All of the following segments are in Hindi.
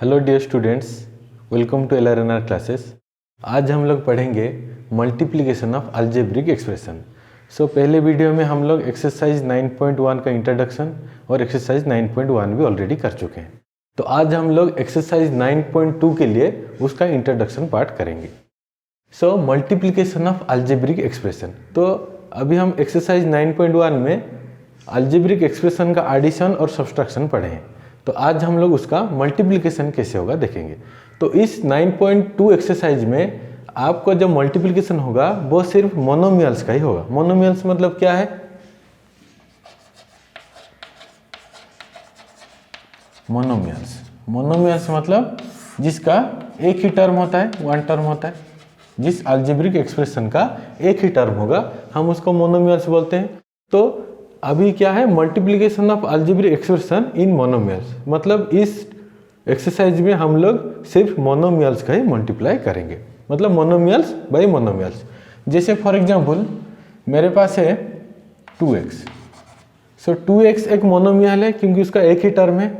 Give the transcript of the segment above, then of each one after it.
Hello dear students, welcome to LRNR classes. आज हम लोग पढ़ेंगे मल्टीप्लिकेशन ऑफ अलजेब्रिक एक्सप्रेशन। पहले वीडियो में हम लोग एक्सरसाइज 9.1 का इंट्रोडक्शन और एक्सरसाइज 9.1 भी ऑलरेडी कर चुके हैं। तो आज हम लोग एक्सरसाइज 9.2 के लिए उसका इंट्रोडक्शन पार्ट करेंगे। Multiplication of algebraic expression. तो अभी हम एक्सरसाइज 9.1 में अलजेब्रिक एक्सप्रेशन का एडिशन और सब्सट्रैक्शन पढ़े हैं। तो आज हम लोग उसका मल्टीप्लिकेशन कैसे होगा देखेंगे। तो इस 9.2 एक्सरसाइज में आपको जब मल्टीप्लिकेशन होगा वो सिर्फ मोनोमियल्स का ही होगा। मोनोमियल्स मतलब क्या है? मोनोमियल्स मतलब जिसका एक ही टर्म होता है, वन टर्म होता है। जिस अलजेब्रिक एक्सप्रेशन का एक ही टर्म होगा हम उसको मोनोमियल्स बोलते हैं। तो अभी क्या है? Multiplication of algebraic expression in monomials, मतलब इस एक्सरसाइज में हम लोग सिर्फ मोनोमियल्स का ही मल्टीप्लाई करेंगे, मतलब मोनोमियल्स बाई मोनोमियल्स। जैसे फॉर एग्जांपल मेरे पास है 2x। 2x एक मोनोमियल है क्योंकि उसका एक ही टर्म है,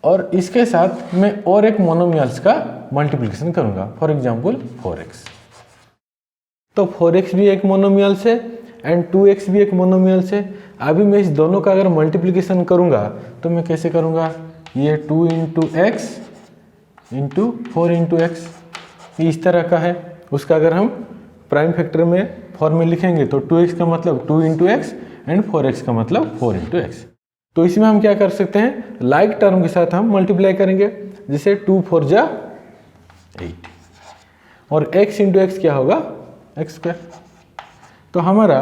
और इसके साथ मैं और एक मोनोमियल्स का मल्टीप्लिकेशन करूंगा, फॉर एग्जांपल 4x। तो 4x भी एक मोनोमियल्स है एंड 2x भी एक मोनोमियल्स है। अभी मैं इस दोनों का अगर मल्टीप्लिकेशन करूंगा तो मैं कैसे करूंगा? ये 2 into x into 4 into x इस तरह का है। उसका अगर हम प्राइम फैक्टर में फॉर्म में लिखेंगे तो 2x का मतलब 2 इंटू एक्स एंड 4x का मतलब 4 इंटू एक्स। तो इसमें हम क्या कर सकते हैं? लाइक टर्म के साथ हम मल्टीप्लाई करेंगे, जैसे 2 4 जा 8 और x इंटू एक्स क्या होगा? X square. तो हमारा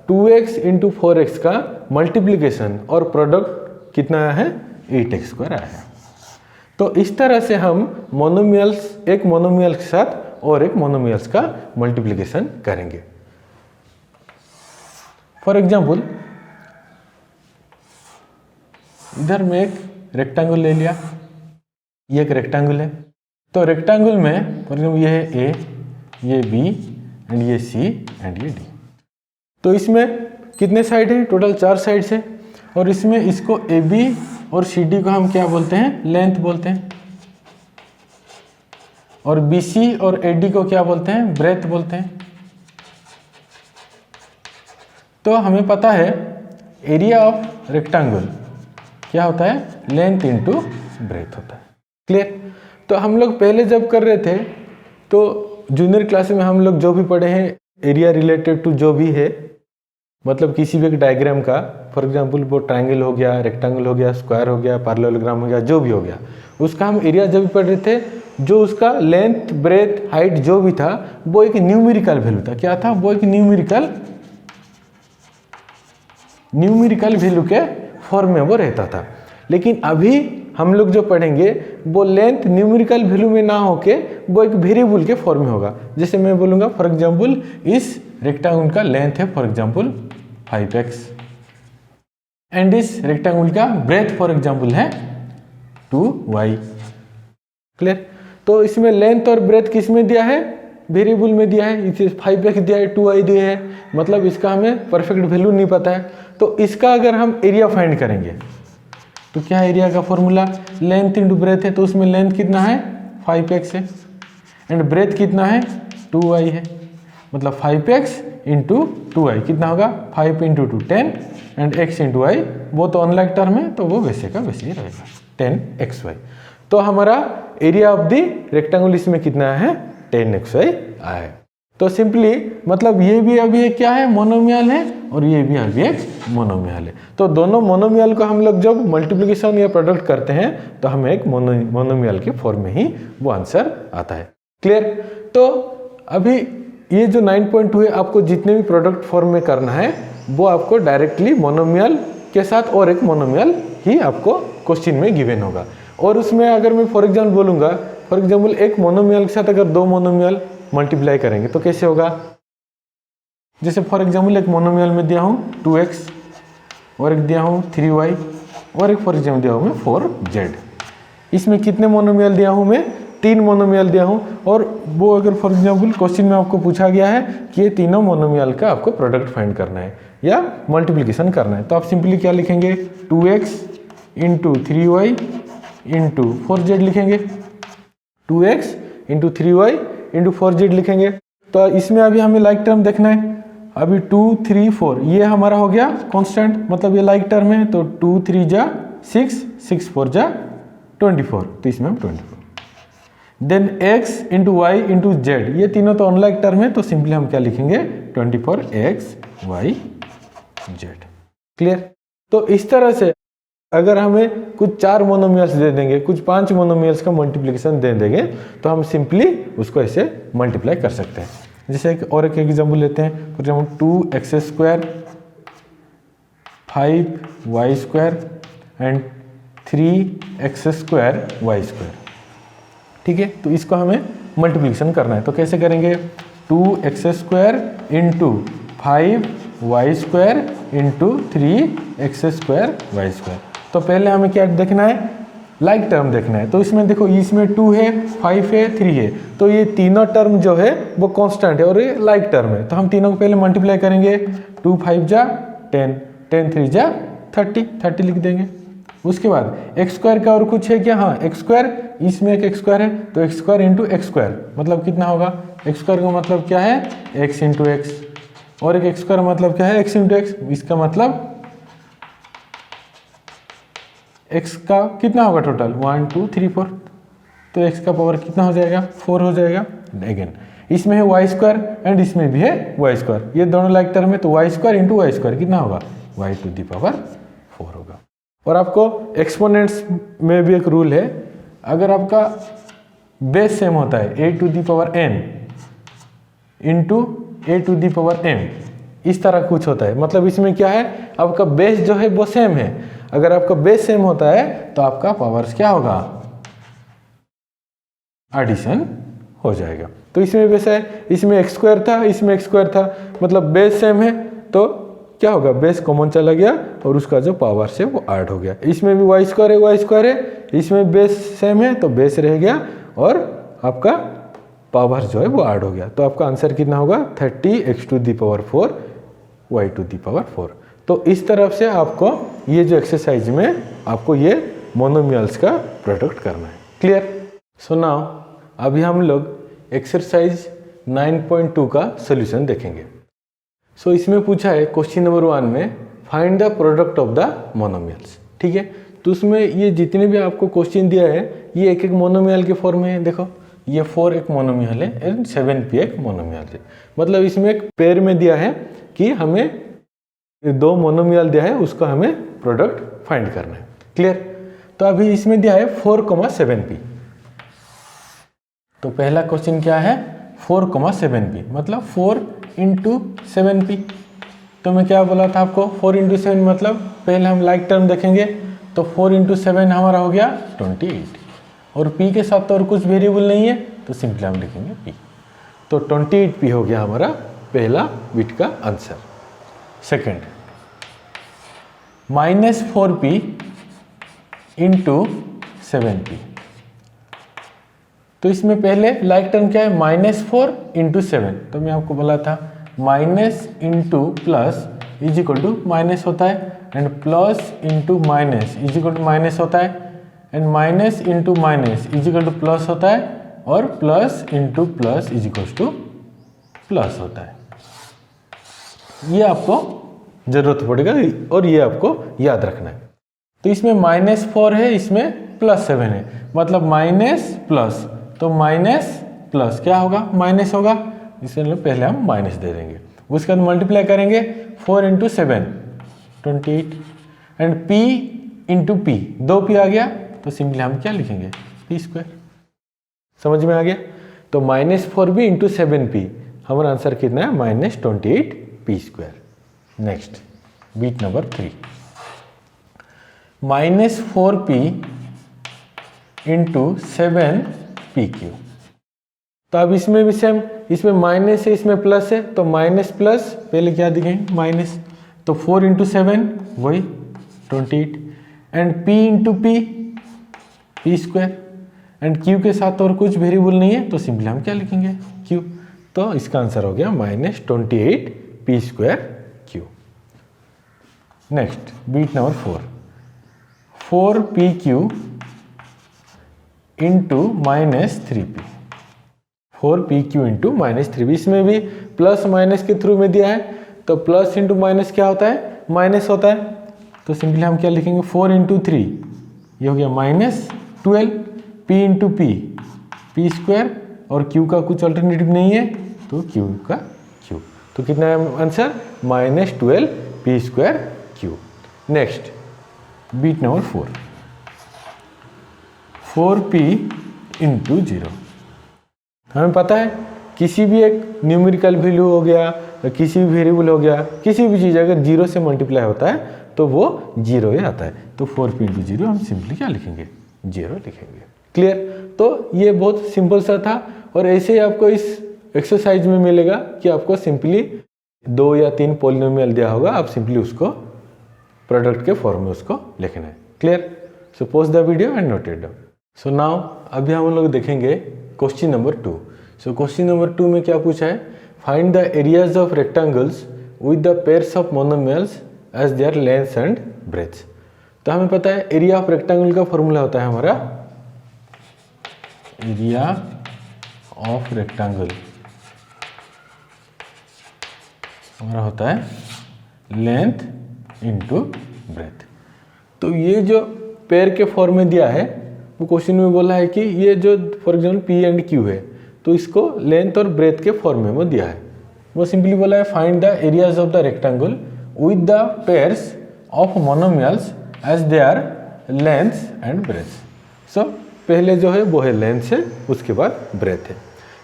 2x इंटू 4x का मल्टीप्लिकेशन और प्रोडक्ट कितना आया है? 8x स्क्वायर आया है। तो इस तरह से हम मोनोमियल्स, एक मोनोमियल के साथ और एक मोनोमियल्स का मल्टीप्लिकेशन करेंगे। फॉर एग्जांपल इधर में एक रेक्टेंगल ले लिया, ये एक रेक्टेंगल है। तो रेक्टेंगल में फॉर एग्जांपल ये है A, ये B एंड ये C एंड ये D। तो इसमें कितने साइड हैं? टोटल 4 साइड्स हैं। और इसमें इसको AB और CD को हम क्या बोलते हैं? लेंथ बोलते हैं। और BC और AD को क्या बोलते हैं? ब्रेथ बोलते हैं। तो हमें पता है एरिया ऑफ रेक्टेंगल क्या होता है? लेंथ इंटू ब्रेथ होता है। क्लियर? तो हम लोग पहले जब कर रहे थे तो जूनियर क्लास में हम लोग जो भी पढ़े हैं एरिया रिलेटेड टू जो भी है, मतलब किसी भी एक डायग्राम का, फॉर एग्जांपल वो ट्रायंगल हो गया, रेक्टेंगल हो गया, स्क्वायर हो गया, पैरेललोग्राम हो गया, जो भी हो गया, उसका हम एरिया जब भी पढ़ रहे थे, जो उसका लेंथ ब्रेथ हाइट जो भी था वो एक न्यूमेरिकल वैल्यू था। क्या था? वो एक न्यूमेरिकल वैल्यू के फॉर्म में वो रहता था। लेकिन अभी हम लोग जो पढ़ेंगे वो लेंथ न्यूमेरिकल वैल्यू में ना होके वो एक वेरिएबल के फॉर्म में होगा। जैसे मैं बोलूँगा फॉर एग्जांपल इस रेक्टेंगल का लेंथ है फॉर एग्जांपल 5x एंड इस रेक्टेंगल का ब्रेथ फॉर एग्जांपल है 2y। क्लियर? तो इसमें लेंथ और ब्रेथ किस में दिया है? वेरिएबल में दिया है। इसे 5x दिया है, 2y दिया है, मतलब इसका हमें परफेक्ट वैल्यू नहीं पता है। तो इसका अगर हम एरिया फाइंड करेंगे तो क्या है एरिया का फॉर्मूला? लेंथ इंटू ब्रेथ है, तो उसमें लेंथ कितना है? 5x है एंड ब्रेथ कितना है? 2y है, मतलब 5x इंटू 2y कितना होगा? 5 into 2 10 and x into y वो तो अनलाइक टर्म है तो वो वैसे का वैसे ही रहेगा 10xy। तो हमारा एरिया ऑफ द रेक्टेंगल इसमें कितना है? 10xy आया है। तो सिंपली मतलब ये भी अभी एक क्या है? मोनोमियल है, और ये भी अभी एक मोनोमियल है। तो दोनों मोनोमियल को हम लोग जब मल्टीप्लिकेशन या प्रोडक्ट करते हैं तो हमें एक मोनोमियल के फॉर्म में ही वो आंसर आता है। क्लियर? तो अभी ये जो 9.2 है, आपको जितने भी प्रोडक्ट फॉर्म में करना है वो आपको डायरेक्टली मोनोमियल के साथ और एक मोनोमियल ही आपको क्वेश्चन में गिवन होगा। और उसमें अगर मैं फॉर एग्जाम्पल बोलूँगा, फॉर एग्जाम्पल एक मोनोमियल के साथ अगर 2 मोनोमियल मल्टीप्लाई करेंगे तो कैसे होगा? जैसे फॉर एग्जाम्पल एक मोनोमियल में दिया हूँ 2x और एक दिया हूँ 3y और एक फॉर एग्जाम्पल दिया हूँ मैं 4z। इसमें कितने मोनोमियल दिया हूँ मैं? 3 मोनोमियल दिया हूँ। और वो अगर फॉर एग्जाम्पल क्वेश्चन में आपको पूछा गया है कि ये तीनों मोनोमियल का आपको प्रोडक्ट फाइंड करना है या मल्टीप्लिकेशन करना है, तो आप सिंपली क्या लिखेंगे? 2x into 3y into 4z लिखेंगे, 2x into 3y into 4z लिखेंगे। तो इसमें अभी हमें लाइक टर्म देखना है। अभी 2 3 4 ये हमारा हो गया कांस्टेंट, मतलब ये लाइक टर्म है। तो 2 3 जा 6, 6 4 जा 24, तो इसमें हम 24। Then x into y into z, ये तीनों तो अनलाइक टर्म है, तो सिंपली हम क्या लिखेंगे 24x y z। क्लियर। तो इस तरह से अगर हमें कुछ 4 मोनोमियल्स दे देंगे, कुछ 5 मोनोमियल्स का मल्टीप्लिकेशन दे देंगे, तो हम सिंपली उसको ऐसे मल्टीप्लाई कर सकते हैं। जैसे और एक एग्जाम्पल लेते हैं, for example 2x² 5y² and 3x² y²। ठीक है, तो इसको हमें मल्टीप्लिकेशन करना है। तो कैसे करेंगे, 2x² into 5y² into 3x² y²। तो पहले हमें क्या देखना है, लाइक टर्म देखना है। तो इसमें देखो, इसमें 2 है, 5 है, 3 है, तो ये तीनों टर्म जो है वो कांस्टेंट है और ये लाइक टर्म है। तो हम तीनों को पहले मल्टीप्लाई करेंगे, 2 5 जा 10, 10 3 जा 30, 30 लिख देंगे। उसके बाद x² का और कुछ है क्या, हाँ x², इसमें एक x² है, तो x² इंटू x², मतलब कितना होगा, x² का मतलब क्या है x इंटू एक्स, और एक x² मतलब क्या है x इंटू एक्स। इसका मतलब x का कितना होगा टोटल, 1 2 3 4, तो x का पावर कितना हो जाएगा, 4 हो जाएगा। अगेन इसमें है y² एंड इसमें भी है y², ये दोनों लाइक टर्म है, तो y² इंटू y² कितना होगा, y टू दी पावर 4 होगा। और आपको एक्सपोनेंट्स में भी एक रूल है, अगर आपका बेस सेम होता है a to the power n into a to the power m, इस तरह कुछ होता है, मतलब इसमें क्या है, आपका बेस जो है वो सेम है। अगर आपका बेस सेम होता है तो आपका पावर्स क्या होगा, एडिशन हो जाएगा। तो इसमें वैसा है, इसमें x² था, इसमें x² था, मतलब बेस सेम है, तो क्या होगा, बेस कॉमन चला गया और उसका जो पावर्स है वो ऐड हो गया। इसमें भी y² है, y² है, इसमें बेस सेम है तो बेस रह गया और आपका पावर जो है वो ऐड हो गया। तो आपका आंसर कितना होगा, 30x to the power 4 y to the power 4। तो इस तरफ से आपको ये जो एक्सरसाइज में आपको ये मोनोमियल्स का प्रोडक्ट करना है। क्लियर। सो नाउ अभी हम लोग एक्सरसाइज 9.2 का सोल्यूशन देखेंगे। सो इसमें पूछा है क्वेश्चन नंबर 1 में find the product of the monomials. ठीक है, तो उसमें ये जितने भी आपको क्वेश्चन दिया है ये एक एक मोनोमियल के फॉर्म में है। देखो ये 4 एक मोनोमियल है एंड 7p एक मोनोमियल है, मतलब इसमें एक पेयर में दिया है कि हमें 2 मोनोमियल दिया है, उसका हमें प्रोडक्ट फाइंड करना है। क्लियर। तो अभी इसमें दिया है 4,7p। तो पहला क्वेश्चन क्या है, 4,7p, मतलब 4 इंटू 7p। तो मैं क्या बोला था आपको, 4 इंटू 7 मतलब पहले हम लाइक टर्म देखेंगे, तो 4 इंटू 7 हमारा हो गया 28, और p के साथ तो और कुछ वेरिएबल नहीं है, तो सिंपली हम लिखेंगे p। तो 28p हो गया हमारा पहला बिट का answer. Second, -4p into 7p। तो इसमें पहले लाइक टर्म क्या है, -4 इंटू 7। तो मैं आपको बोला था minus into plus is equal to minus होता है, and plus into minus is equal to minus होता है, and minus into minus is equal to plus होता है, और plus into plus is equal to plus होता है। ये आपको जरूरत पड़ेगा और ये आपको याद रखना है। तो इसमें -4 है, इसमें +7 है, मतलब माइनस प्लस, तो माइनस प्लस क्या होगा, माइनस होगा, इसलिए पहले हम माइनस दे देंगे। उसके बाद मल्टीप्लाई करेंगे 4 into 7 28, and p into p, 2p आ गया, तो सिंपली हम क्या लिखेंगे, p²। समझ में आ गया। तो -4p इंटू 7p, हमारा आंसर कितना है, -28p²। Next bit number 3, -4p into 7pq। तो अब इसमें भी सेम, इसमें माइनस है, इसमें प्लस है, तो माइनस प्लस पहले क्या दिखेंगे, माइनस, तो 4 इंटू 7 वही 28, and p into p², and q के साथ और कुछ वेरिएबल नहीं है, तो सिंपली हम क्या लिखेंगे, q। तो इसका आंसर हो गया -28p²q। Next bit number 4, 4pq into minus 3p, 4pq into minus 3p। इसमें भी प्लस माइनस के थ्रू में दिया है, तो प्लस इंटू माइनस क्या होता है, माइनस होता है। तो सिंपली हम क्या लिखेंगे, 4 इंटू 3 ये हो गया minus 12, p into P square, और q का कुछ अल्टरनेटिव नहीं है तो q का q। तो कितना है answer, -12p square q। Next bit number 4, 4p into 0। हमें पता है किसी भी एक न्यूमेरिकल वैल्यू हो गया, किसी भी वेरिएबल हो गया, किसी भी चीज़ अगर 0 से मल्टीप्लाई होता है तो वो 0 ही आता है। तो 4p इंटू 0 हम सिंपली क्या लिखेंगे, 0 लिखेंगे। क्लियर। तो ये बहुत सिंपल सा था, और ऐसे ही आपको इस एक्सरसाइज में मिलेगा कि आपको सिंपली 2 या 3 पॉलिनोमियल दिया होगा, आप सिंपली उसको प्रोडक्ट के फॉर्म में उसको लिखना है। Clear. So pause the video and note it down. So now अभी हम लोग देखेंगे question number 2। So question number 2 में क्या पूछा है, find the areas of rectangles with the pairs of monomials as their length and breadth. तो हमें पता है एरिया ऑफ रेक्टेंगल का फॉर्मूला होता है हमारा, एरिया ऑफ रेक्टेंगल हमारा होता है लेंथ इंटू ब्रेथ। तो ये जो पेयर के फॉर्म में दिया है, वो क्वेश्चन में बोला है कि ये जो for example P and Q है, तो इसको लेंथ और ब्रेथ के फॉर्म में वो दिया है। वो सिंपली बोला है find the areas of the rectangle with the pairs of monomials as they are length and breadth. So पहले जो है वो है लेंथ है, उसके बाद ब्रेथ है।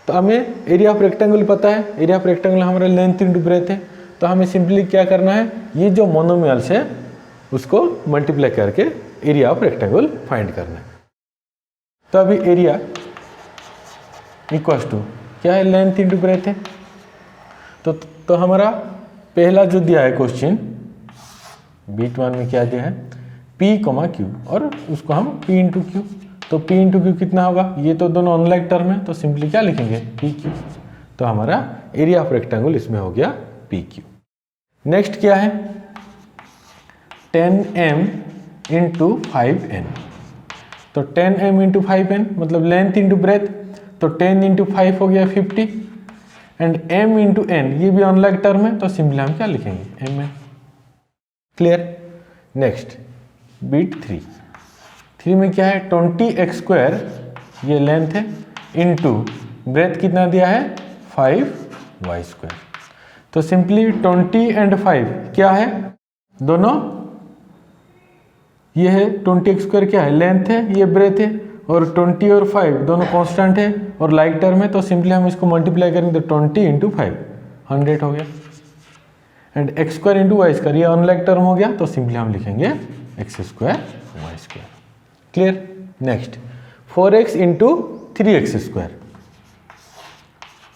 तो हमें एरिया ऑफ रेक्टेंगल पता है, एरिया ऑफ रेक्टेंगल हमारा लेंथ इंटू ब्रेथ है। तो हमें सिंपली क्या करना है, ये जो मोनोमियल्स है उसको मल्टीप्लाई करके एरिया ऑफ रेक्टेंगल फाइंड करना है। तो अभी एरिया इक्वल्स टू क्या है, लेंथ इंटू ब्रेथ है। तो हमारा पहला जो दिया है क्वेश्चन बीट 1 में क्या दिया है, p, q, और उसको हम p इंटू क्यू। तो p इंटू क्यू कितना होगा, ये तो दोनों अनलाइक टर्म है, तो सिंपली क्या लिखेंगे, pq। तो हमारा एरिया ऑफ रेक्टेंगल इसमें हो गया pq। नेक्स्ट क्या है, 10m इंटू 5n। तो 10m इंटू 5n मतलब लेंथ इंटू ब्रेथ, तो 10 इंटू 5 हो गया 50, एंड m इंटू n ये भी अनलाइक टर्म है, तो सिंपली हम क्या लिखेंगे, mn। क्लियर। नेक्स्ट बीट 3 में क्या है, 20x स्क्वायर ये लेंथ है, इंटू ब्रेथ कितना दिया है, 5y स्क्वायर। तो सिंपली 20 एंड 5 क्या है, दोनों ये है 20x स्क्वायर क्या है, लेंथ है, ये ब्रेथ है, और 20 और 5 दोनों कांस्टेंट है और लाइक टर्म है। तो सिंपली हम इसको मल्टीप्लाई करेंगे तो 20 इंटू 5 100 हो गया, and x square into y square ये अनलाइक टर्म हो गया, तो सिंपली हम लिखेंगे x square y square. Clear. Next 4x into 3x square,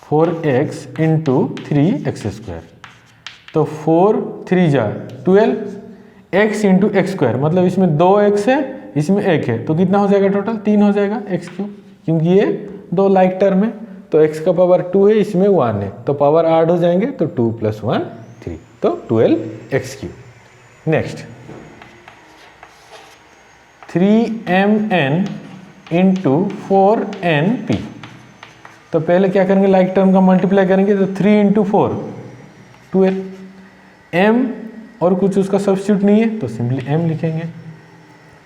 4x into 3x square. तो 4 3 जा 12, x इंटू एक्स स्क्वायर मतलब इसमें 2x है, इसमें 1 है, तो कितना हो जाएगा टोटल, 3 हो जाएगा x क्यूब, क्योंकि ये 2 लाइक टर्म है। तो x का पावर 2 है, इसमें 1 है, तो पावर ऐड हो जाएंगे, तो 2 + 1 3, तो 12x cube. Next 3mn into 4np। तो पहले क्या करेंगे, लाइक टर्म का मल्टीप्लाई करेंगे, तो 3 इंटू 4 12, m और कुछ उसका सब्स्टिट्यूट नहीं है, तो सिंपली m लिखेंगे।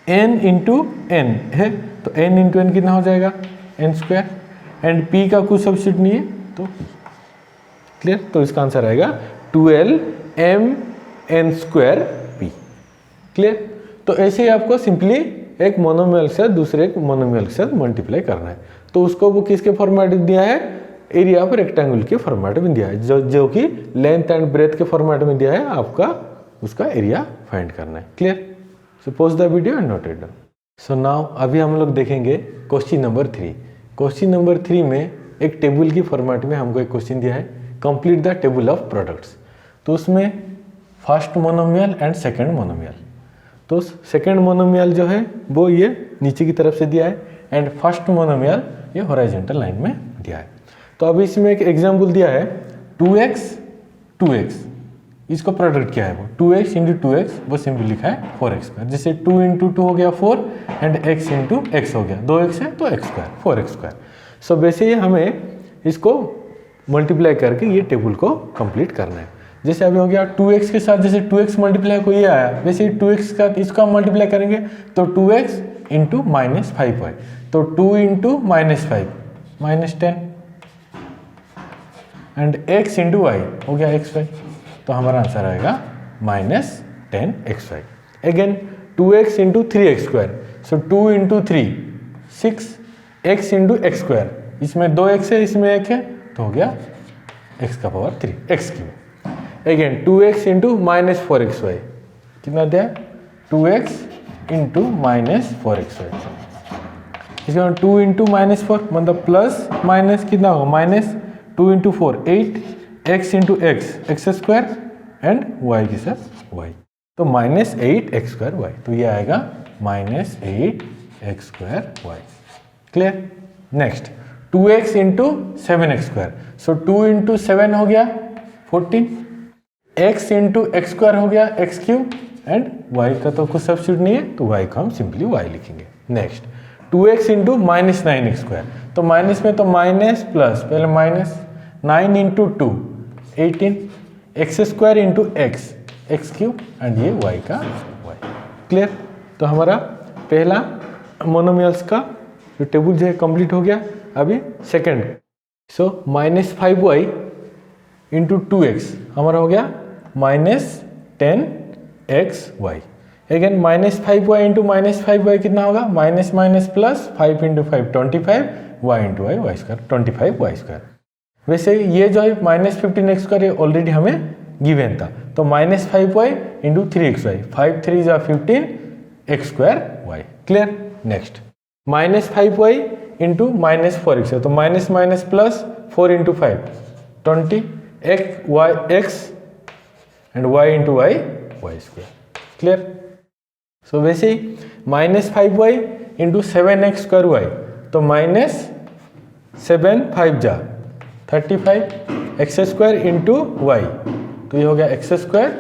n इंटू n है, तो n इंटू n कितना हो जाएगा, n स्क्वायर, एंड p का कुछ सब्स्टिट्यूट नहीं है, तो p। क्लियर। तो इसका आंसर आएगा 12mn स्क्वायर p। क्लियर। तो ऐसे ही आपको सिंपली एक मोनोमियल से दूसरे मोनोमियल के साथ मल्टीप्लाई करना है। तो उसको वो किसके फॉर्मेट में दिया है, एरिया ऑफ रेक्टेंगल के फॉर्मेट में दिया है, जो कि लेंथ एंड ब्रेथ के फॉर्मेट में दिया है, आपका उसका एरिया फाइंड करना है। Clear. So pause the video and note it down. So now अभी हम लोग देखेंगे क्वेश्चन नंबर 3। क्वेश्चन नंबर 3 में एक टेबल की फॉर्मेट में हमको एक क्वेश्चन दिया है, complete the table of products. तो उसमें first monomial and second monomial. तो सेकंड मोनोमियल जो है वो ये नीचे की तरफ से दिया है, एंड फर्स्ट मोनोमियल ये हॉरिजॉन्टल लाइन में दिया है। तो अभी इसमें एक एग्जांपल दिया है 2x 2x, इसको प्रोडक्ट क्या है वो 2x इंटू 2x, वो सिंपली लिखा है 4x स्क्वायर। जैसे 2 इंटू 2 हो गया 4 एंड x इंटू x हो गया 2x है तो x स्क्वायर 4x स्क्वायर। सो वैसे ही हमें इसको मल्टीप्लाई करके ये टेबल को कंप्लीट करना है। जैसे अभी हो गया 2x के साथ, जैसे 2x मल्टीप्लाई को ये आया, वैसे ही 2x के साथ इसको हम मल्टीप्लाई करेंगे तो 2x इंटू -5y, तो 2 into -5 -10 and x into y हो गया xy, तो हमारा आंसर आएगा -10xy। Again 2x into 3x square, so 2 into 3 6x into x square, इसमें 2x है इसमें 1 है तो हो गया x का power 3 x cube. Again 2x into -4xy, कितना दिया 2x इंटू -4xy, इसके बाद 2 इंटू -4 मतलब प्लस माइनस कितना होगा -2 into 4 8 x into x square and y के साथ y, तो -8x स्क्वायर y, तो ये आएगा -8x square y। Clear. Next 2x into 7x square, so 2 into 7 हो गया 14, x इंटू x स्क्वायर हो गया x क्यूब एंड y का तो कुछ सब्स्टिट्यूट नहीं है तो y को हम सिंपली y लिखेंगे। Next 2x into -9x square, तो माइनस में तो माइनस प्लस, पहले minus 9 into 2 18 x square into x cube and ये y का y। क्लियर। तो हमारा पहला मोनोमियल्स का जो टेबल जो है कंप्लीट हो गया। अभी सेकंड, सो -5y इंटू 2x हमारा हो गया -10xy। Again -5y into -5y कितना होगा minus minus plus 5 into 5 25 y into y square 25y square. वैसे ये जो है -15x स्क्वायर ये ऑलरेडी हमें गिवन था, तो -5y इंटू 3xy 5 3 जा 15 x square y। Clear. Next -5y into -4x है, तो minus minus plus 4 into 5 20 x and y into y square. Clear. So वैसे ही -5y into 7x square y, तो -7 5 जा 35 x स्क्वायर इंटू y, तो ये हो गया x square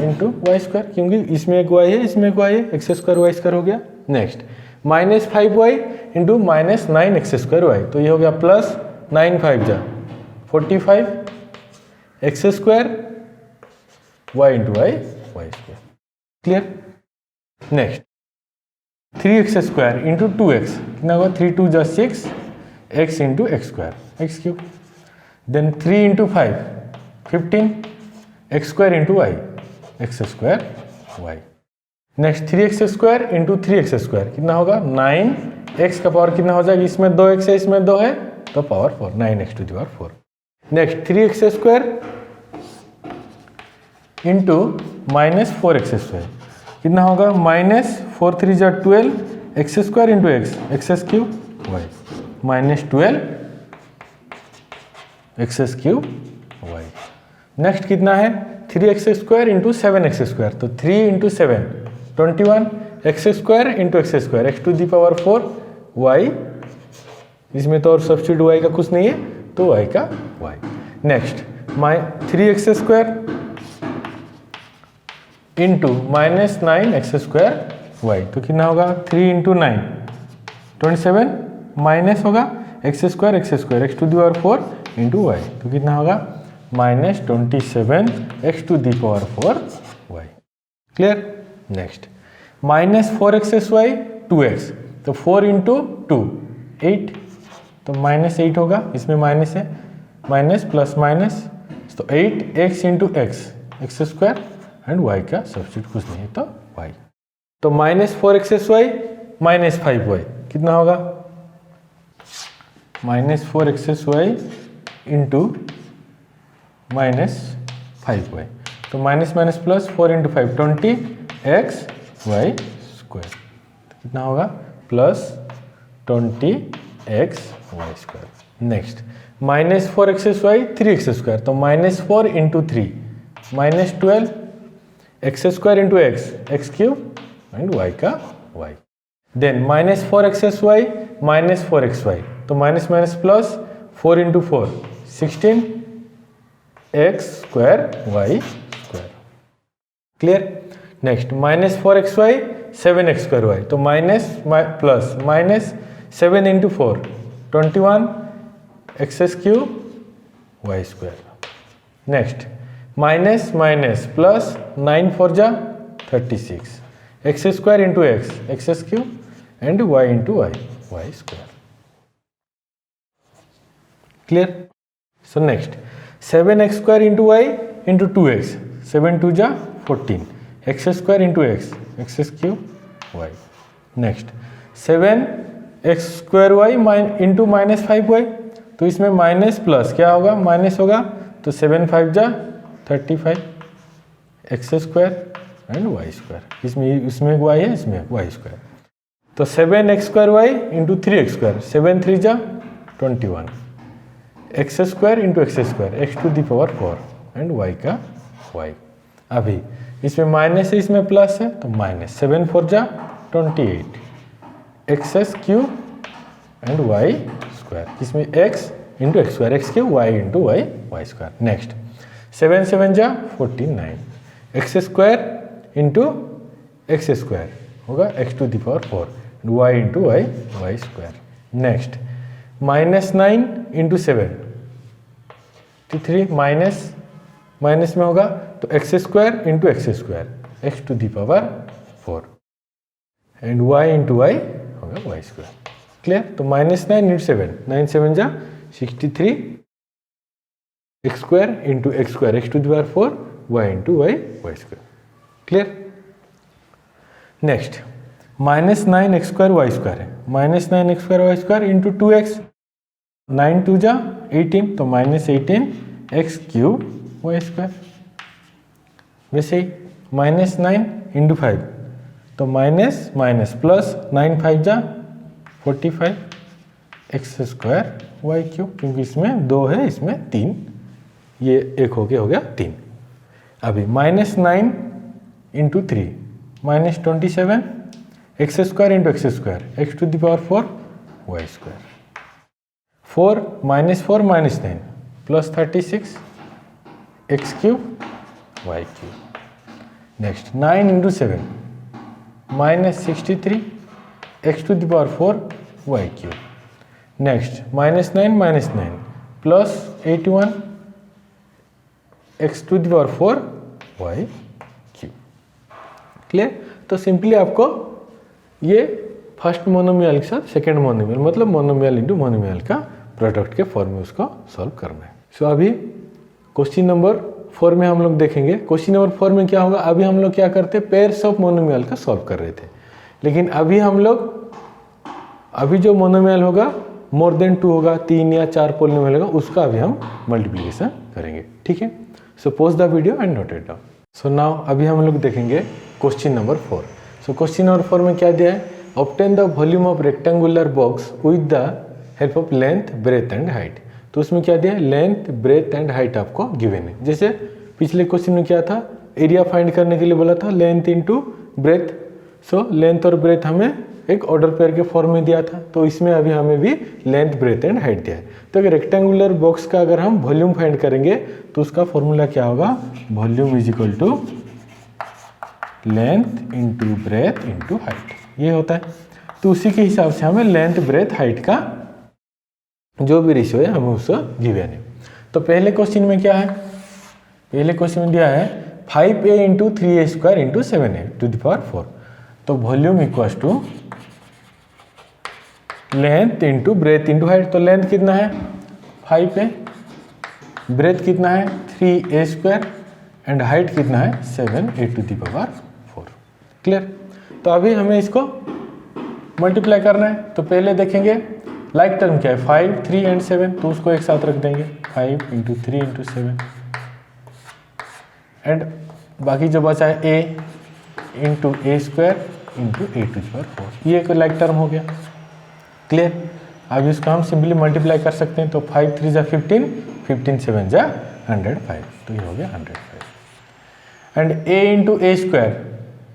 into y square, क्योंकि इसमें एक y है इसमें एक y है, x स्क्वायर y स्क्वायर हो गया। Next -5y into -9x square y, तो ये हो गया प्लस 9 5 जा 45 x square y into y square. Clear. Next 3x square into 2x कितना होगा 3 2 जा 6 x into x square x cube, then 3 into 5 15 x square into y x square y। Next 3x square into 3x square कितना होगा 9x का पावर कितना हो जाएगा, इसमें 2x है इसमें 2 है तो power 4 9x to the power 4। Next 3x square into -4x square कितना होगा -4 3 जा 12 x square into x cube y -12 x cube y। Next कितना है 3x square into 7x square, तो 3 into 7 21 x square into x square x to the power 4 y, इसमें तो और सब्स्टिट्यूट y का कुछ नहीं है तो y का y। Next 3x square into -9x square y, तो कितना होगा 3 इंटू 9 27 माइनस होगा x square x to the power 4 into y, तो कितना होगा -27 x to the power 4 y। Clear. Next -4xy 2x, तो 4 इंटू 2 8, तो -8 होगा इसमें माइनस है माइनस प्लस माइनस, तो 8x into x square and y का सब्स्टिट्यूट कुछ नहीं है तो y, तो -4xy -5y कितना होगा -4xy इंटू -5y, तो minus minus plus 4 into 5 20xy square, कितना होगा plus 20xy square. Next -4xy 3x square, तो -4 into 3 -12 x square into x cube and y का y। देन -4xy -4xy, तो minus minus plus 4 into 4 16 x square y square, clear. Next -4xy 7x²y, तो minus plus minus 7 into 4 21 x³ y²। Next minus minus plus 9 4 जा 36 x² into x³ and y into y²। Clear. So next 7x² into y into 2x 7 2 जा 14 x² into x³ y। Next 7x² y into -5y, तो इसमें माइनस प्लस क्या होगा, माइनस होगा, तो 7 5 जा 35 x² एंड y²। इसमें y है, इसमें y²। तो 7x² y इंटू 3x², 7 3 जा 21 x² into x² x⁴ and y का y। अभी इसमें माइनस है, इसमें प्लस है, तो माइनस 7 4 जा 28 x³ एंड y²। इसमें x into x², x³ y into y² next 7 7 जा 49 x² इंटू x² होगा x⁴ y into y²। Next -9 into 7 3 minus में होगा, तो x² into x² x⁴ and y into y होगा y²। क्लियर। तो -9 इंटू 7 9 7 जा 63 x² into x² x⁴ y into y²। Clear. Next -9 x² y² है, -9 x² y² इंटू 2x 9 2 जा 18, तो -18 x³ y²। वैसे ही -9 इंटू 5, तो माइनस माइनस प्लस 9 5 जा 45 x² y³, क्योंकि इसमें 2 है, इसमें 3, ये एक हो गया 3। अभी -9 into 3 -27 x² into x² x⁴ y²। 4 -9 plus 36 x³ y³। Next 9 into 7 -63 x⁴ y³। Next -9 plus 81 x⁴ y³। Clear. तो सिंपली आपको ये फर्स्ट मोनोमियल के साथ सेकेंड मोनोमियल, मतलब मोनोमियल इंटू मोनोमियल का प्रोडक्ट के फॉर्म में उसको सॉल्व करना है। सो अभी क्वेश्चन नंबर 4 में हम लोग देखेंगे। क्वेश्चन नंबर 4 में क्या होगा, अभी हम लोग क्या करते, पेयर्स ऑफ मोनोमियल का सॉल्व कर रहे थे, लेकिन अभी हम लोग जो मोनोमियल होगा मोर देन 2 होगा, 3 या 4 पोलिनोमियल होगा, उसका अभी हम मल्टीप्लिकेशन करेंगे। ठीक है। सो pause the video and note it down. So now अभी हम लोग देखेंगे क्वेश्चन नंबर 4। सो क्वेश्चन नंबर 4 में क्या दिया है, obtain the volume of rectangular box with the help of length breadth and height. तो उसमें क्या दिया है, लेंथ ब्रेथ एंड हाइट आपको गिवन है। जैसे पिछले क्वेश्चन में क्या था, एरिया फाइंड करने के लिए बोला था length into breath. So length और ब्रेथ हमें एक ऑर्डर पेयर के फॉर्म में दिया था, तो इसमें अभी हमें भी लेंथ ब्रेथ एंड हाइट दिया है। तो एक रेक्टेंगुलर बॉक्स का अगर हम वॉल्यूम फाइंड करेंगे तो उसका फॉर्मूला क्या होगा, volume is equal to length into breadth into height, ये होता है। तो उसी के हिसाब से हमें लेंथ ब्रेथ हाइट का जो भी रेशियो है हमें उसको गिवन है। तो पहले क्वेश्चन में क्या है, पहले क्वेश्चन में दिया है 5a into 3a² into 7a⁴। तो volume equals to length into breadth into height. तो लेंथ कितना है 5a, ब्रेथ कितना है 3a² एंड हाइट कितना है 7a⁴। क्लियर। तो अभी हमें इसको मल्टीप्लाई करना है। तो पहले देखेंगे लाइक टर्म क्या है, 5 3 एंड 7, तो उसको एक साथ रख देंगे 5 इंटू 3 इंटू 7 एंड बाकी जो बचा है a into a² into a⁴, ये एक लाइक टर्म हो गया। क्लियर। अब इसको हम सिंपली मल्टीप्लाई कर सकते हैं। तो 5 3 जा 15, 15 7 जा 105, तो ये हो गया 105 एंड a इंटू a²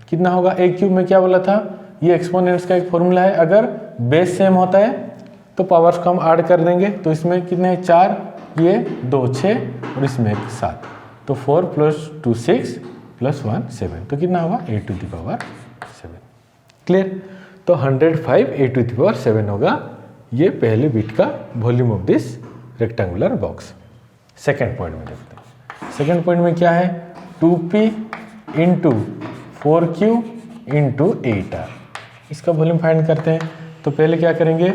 कितना होगा, a³ में क्या बोला था, ये एक्सपोनेंट्स का एक फॉर्मूला है, अगर बेस सेम होता है तो पावर्स को हम ऐड कर देंगे। तो इसमें कितने हैं 4, ये 2 6 और इसमें 1 7, तो 4 + 2 6 प्लस 1 7, तो कितना होगा a to the power 7। Clear? तो 105 a टू द पावर 7 होगा ये पहले बिट का volume of this rectangular box. Second point में देखते हैं। सेकेंड पॉइंट में क्या है, 2p into 4q into 8r, इसका वॉल्यूम फाइंड करते हैं। तो पहले क्या करेंगे,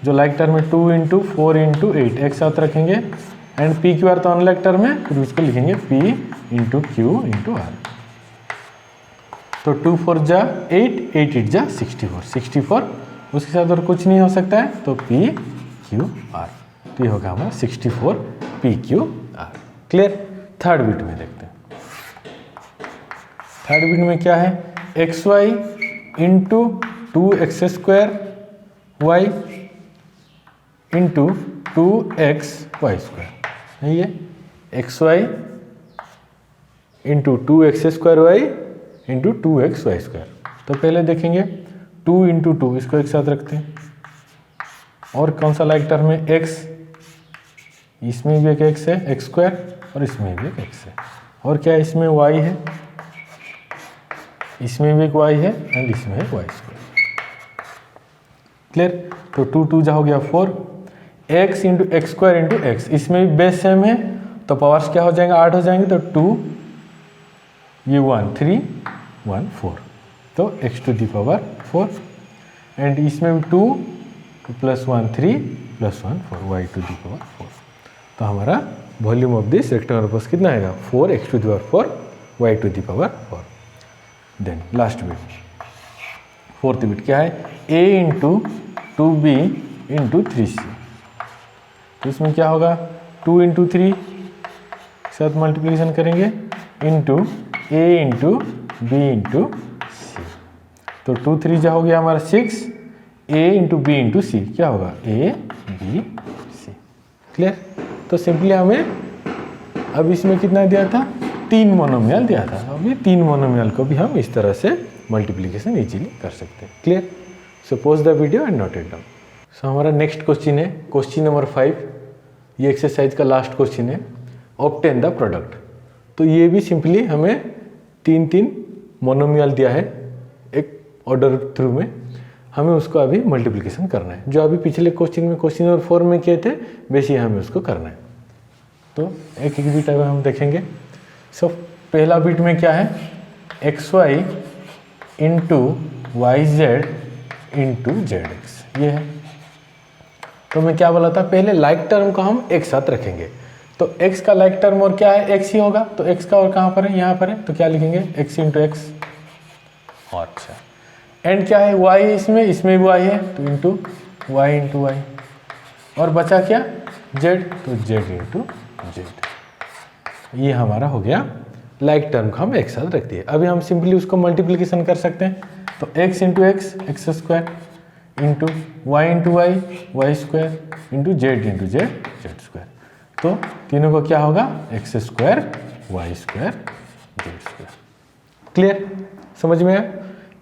जो लाइक टर्म है 2 इंटू 4 इंटू 8 एक साथ रखेंगे एंड पी क्यू आर तो अनलाइक टर्म है, फिर उसको लिखेंगे p into q into r. तो 2 4 जा 8, 8 8 जा 64, 64 उसके साथ और कुछ नहीं हो सकता है, तो p q r, तो ये होगा हमारा 64 p q r। Clear? Third bit में देखते हैं। थर्ड बिट में क्या है, x y into 2x square y into 2x y square, यही है x y into 2x square y into 2x y square. तो पहले देखेंगे 2 इंटू 2, इसको एक साथ रखते हैं, और कौन सा लाइक टर्म है, x, इसमें भी एक x है x स्क्वायर, और इसमें भी एक x है, और क्या है इसमें y है, इसमें भी एक y है एंड इसमें एक y स्क्वायर। क्लियर? तो 2 2 जा हो गया 4, x into x square into x, इसमें भी बेस सेम है तो पावर्स क्या हो जाएंगे, 8 हो जाएंगे, तो 2 ये 1 3 1 4, तो x to the power 4 and इसमें भी 2 plus 1 3 plus 1 4 y to the power 4। तो हमारा volume of this rectangular box कितना आएगा, 4 x to the power 4 y to the power 4। Then last bit, fourth bit क्या है, a into 2b into 3c। तो इसमें क्या होगा, 2 इंटू 3 के साथ मल्टीप्लिकेशन करेंगे into a into b into c। तो 2 3 जा हो गया हमारा 6, a into b into c क्या होगा, a b c। क्लियर? तो सिंपली हमें अब इसमें कितना दिया था, 3 मोनोमियल दिया था, अभी 3 मोनोमियल को भी हम इस तरह से मल्टीप्लिकेशन इजीली कर सकते हैं। Clear? So pause the video and note it down. So हमारा नेक्स्ट क्वेश्चन है क्वेश्चन नंबर 5, ये एक्सरसाइज का लास्ट क्वेश्चन है, ऑब्टेन द प्रोडक्ट। तो ये भी सिंपली हमें 3 मोनोमियल दिया है एक ऑर्डर थ्रू में, हमें उसको अभी मल्टीप्लिकेशन करना है, जो अभी पिछले क्वेश्चन में क्वेश्चन नंबर 4 में किए थे वैसे ही हमें उसको करना है। तो एक एक बीट अगर हम देखेंगे। सो पहला बीट में क्या है, x y into y z into z x, ये है। तो मैं क्या बोला था, पहले लाइक टर्म को हम एक साथ रखेंगे, तो x का लाइक टर्म और क्या है, x ही होगा, तो x का और कहाँ पर है, यहाँ पर है, तो क्या लिखेंगे x इंटू एक्स। अच्छा, एंड क्या है, y है इसमें, इसमें भी y है, तो इंटू वाई इंटू वाई, और बचा क्या z, तो z इंटू जेड। ये हमारा हो गया लाइक टर्म को हम एक साथ रख दिए। अभी हम सिंपली उसको मल्टीप्लिकेशन कर सकते हैं, तो x into x x square into y into y y square into z z square. तो तीनों को क्या होगा, x square y square z square. Clear? समझ में आया?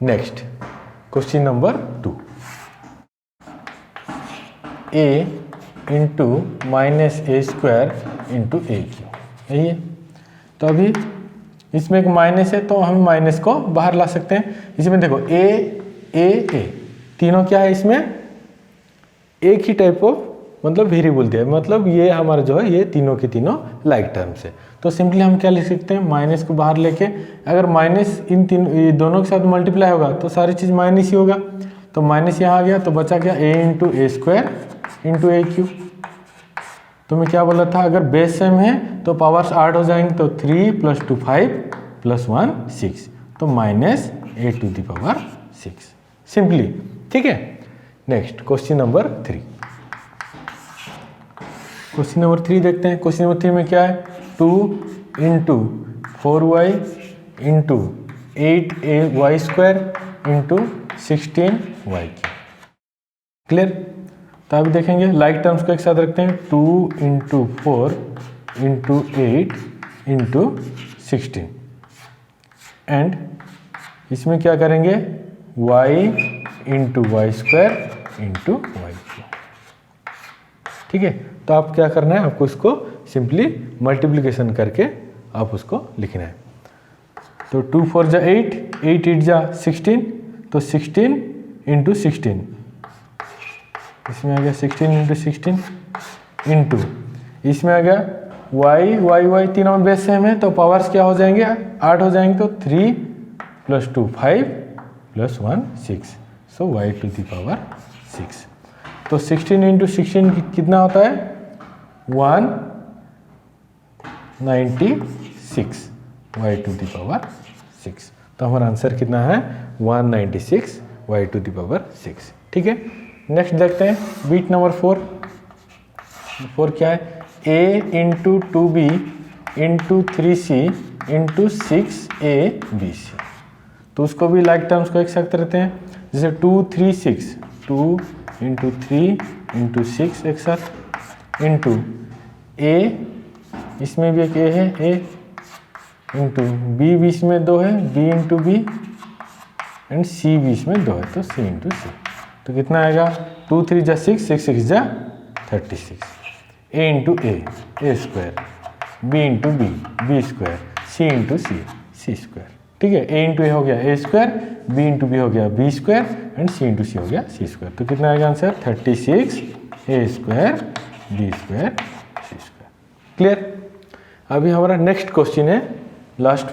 Next question number 2, a into minus a square into a q, यही है। तो अभी इसमें एक माइनस है तो हम माइनस को बाहर ला सकते हैं। इसमें देखो ए तीनों क्या है, इसमें एक ही टाइप ऑफ मतलब वेरिएबल दिया है, मतलब ये हमारा जो है ये तीनों के तीनों लाइक टर्म्स है। तो सिंपली हम क्या लिख सकते हैं, माइनस को बाहर लेके, अगर माइनस इन तीनों ये दोनों के साथ मल्टीप्लाई होगा तो सारी चीज़ माइनस ही होगा, तो माइनस यहाँ आ गया, तो बचा क्या a into A square into a Q. तो मैं क्या बोला था, अगर बेस सेम है तो पावर्स 8 हो जाएंगे, तो 3 + 2 5 + 1 6, तो minus a to the power 6 simply. ठीक है, next question number 3। Question number 3 देखते हैं। क्वेश्चन नंबर 3 में क्या है, 2 into 4y into 8ay square into 16y cube. Clear? तो अभी देखेंगे लाइक टर्म्स को एक साथ रखते हैं, 2 इंटू 4 इंटू 8 इंटू 16, एंड इसमें क्या करेंगे, y into y square into y cube. ठीक है, तो आप क्या करना है, आपको इसको सिंपली मल्टीप्लिकेशन करके आप उसको लिखना है। तो 2 4 जा 8, 8 8 जा 16, तो 16 इंटू 16, इसमें आ गया 16 इंटू 16 इंटू, इसमें आ गया y तीनों में बेस सेम है तो पावर्स क्या हो जाएंगे 8 हो जाएंगे, तो 3 + 2 5 + 1 6, सो y⁴ 6। तो 16 इंटू 16 कितना होता है 196 y⁴ 6। तो हमारा आंसर कितना है 196 y⁴ 6। ठीक है, नेक्स्ट देखते हैं बीट नंबर 4 क्या है a into 2b into 3c into 6abc। तो उसको भी लाइक टर्म्स को एक साथ रहते हैं, जैसे 2 3 6, 2 इंटू 3 इंटू 6 एक साथ, इंटू a, इसमें भी एक a है a, इंटू b बीच में 2 है b into b, and c बीच में 2 है तो c इंटू c। तो कितना आएगा 2 3 जा 6, 6 6 जा 36, a into a square, b into b square, c into c square. ठीक है, a इंटू ए हो गया a square, b into b हो गया b square, and c into c हो गया c स्क्वायर। तो कितना आएगा answer 36 a square b square c square. Clear. अभी हमारा नेक्स्ट क्वेश्चन है last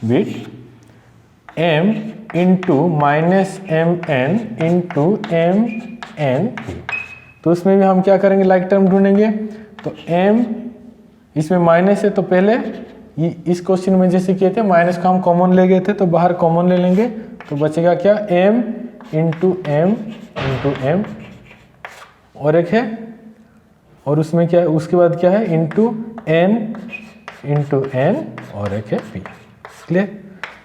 bit, m into -mn into mn। तो उसमें भी हम क्या करेंगे लाइक टर्म ढूंढेंगे। तो m इसमें माइनस है तो पहले इस क्वेश्चन में जैसे किए थे माइनस का हम कॉमन ले गए थे तो बाहर कॉमन ले लेंगे, तो बचेगा क्या m इंटू m और एक है, और उसमें क्या है उसके बाद क्या है इंटू n और एक है p। क्लियर।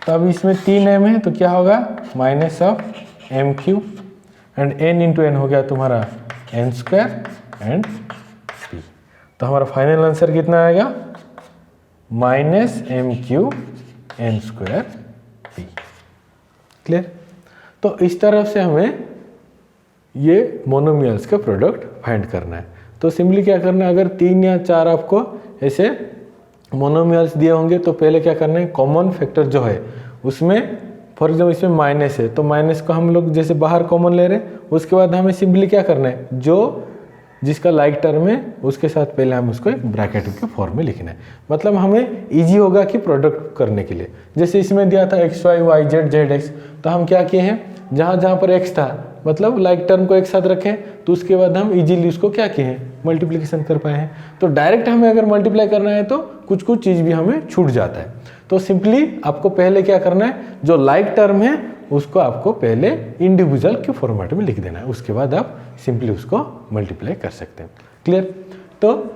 तो अब इसमें 3 m है तो क्या होगा -m³ and n into n हो गया तुम्हारा n² एंड p। तो हमारा फाइनल आंसर कितना आएगा -m³ n² p। क्लियर। तो इस तरफ से हमें ये मोनोमियल्स का प्रोडक्ट फाइंड करना है। तो सिंपली क्या करना है, अगर 3 या 4 आपको ऐसे मोनोमियल्स दिए होंगे तो पहले क्या करना है कॉमन फैक्टर जो है उसमें, फॉर एग्जाम्पल इसमें माइनस है तो माइनस को हम लोग जैसे बाहर कॉमन ले रहे हैं, उसके बाद हमें सिंपली क्या करना है जो जिसका लाइक टर्म है उसके साथ पहले हम उसको एक ब्रैकेट के फॉर्म में लिखना है। मतलब हमें इजी होगा कि प्रोडक्ट करने के लिए। जैसे इसमें दिया था x y y z z x, तो हम क्या किए हैं जहाँ जहाँ पर x था मतलब लाइक टर्म को एक साथ रखें, तो उसके बाद हम इजीली उसको क्या किए हैं मल्टीप्लिकेशन कर पाए हैं। तो डायरेक्ट हमें अगर मल्टीप्लाई करना है तो कुछ कुछ चीज़ भी हमें छूट जाता है। तो सिंपली आपको पहले क्या करना है, जो लाइक टर्म है उसको आपको पहले इंडिविजुअल के फॉर्मेट में लिख देना है, उसके बाद आप सिंपली उसको मल्टीप्लाई कर सकते हैं। क्लियर। तो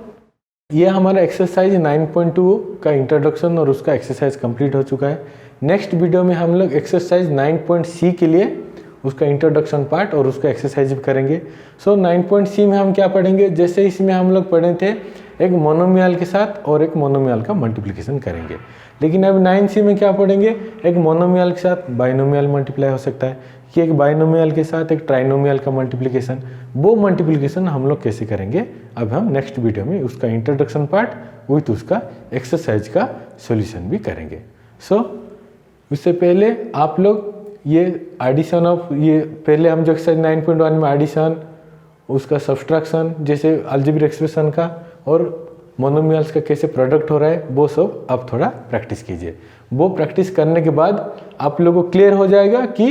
ये हमारा एक्सरसाइज 9.2 का इंट्रोडक्शन और उसका एक्सरसाइज कंप्लीट हो चुका है। नेक्स्ट वीडियो में हम लोग एक्सरसाइज 9.c के लिए उसका इंट्रोडक्शन पार्ट और उसका एक्सरसाइज भी करेंगे। सो 9.c में हम क्या पढ़ेंगे, जैसे इसमें हम लोग पढ़े थे एक मोनोमियल के साथ और एक मोनोमियल का मल्टीप्लिकेशन करेंगे, लेकिन अब 9c में क्या पढ़ेंगे, एक मोनोमियल के साथ बाइनोमियल मल्टीप्लाई हो सकता है कि एक बाइनोमियल के साथ एक ट्राइनोमियल का मल्टीप्लिकेशन, वो मल्टीप्लिकेशन हम लोग कैसे करेंगे अब हम नेक्स्ट वीडियो में उसका इंट्रोडक्शन पार्ट विथ उसका एक्सरसाइज का सॉल्यूशन भी करेंगे। सो उससे पहले आप लोग ये एडिशन ऑफ ये पहले हम जो एक्सरसाइज 9.1 में एडिशन उसका सब्सट्रैक्शन जैसे अलजेब्रिक एक्सप्रेशन का और मोनोमियल्स का कैसे प्रोडक्ट हो रहा है वो सब आप थोड़ा प्रैक्टिस कीजिए। वो प्रैक्टिस करने के बाद आप लोगों को क्लियर हो जाएगा कि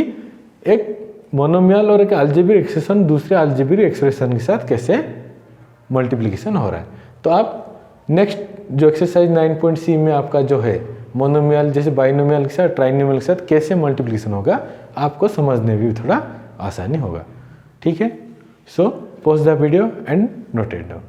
एक मोनोमियल और एक अलजेब्रिक एक्सप्रेशन दूसरे अलजेब्रिक एक्सप्रेशन के साथ कैसे मल्टीप्लिकेशन हो रहा है। तो आप नेक्स्ट जो एक्सरसाइज 9.c में आपका जो है मोनोमियल जैसे बाइनोमियल के साथ ट्राइनोमियल के साथ कैसे मल्टीप्लिकेशन होगा आपको समझने में भी थोड़ा आसानी होगा। ठीक है। सो pause the video and note it down.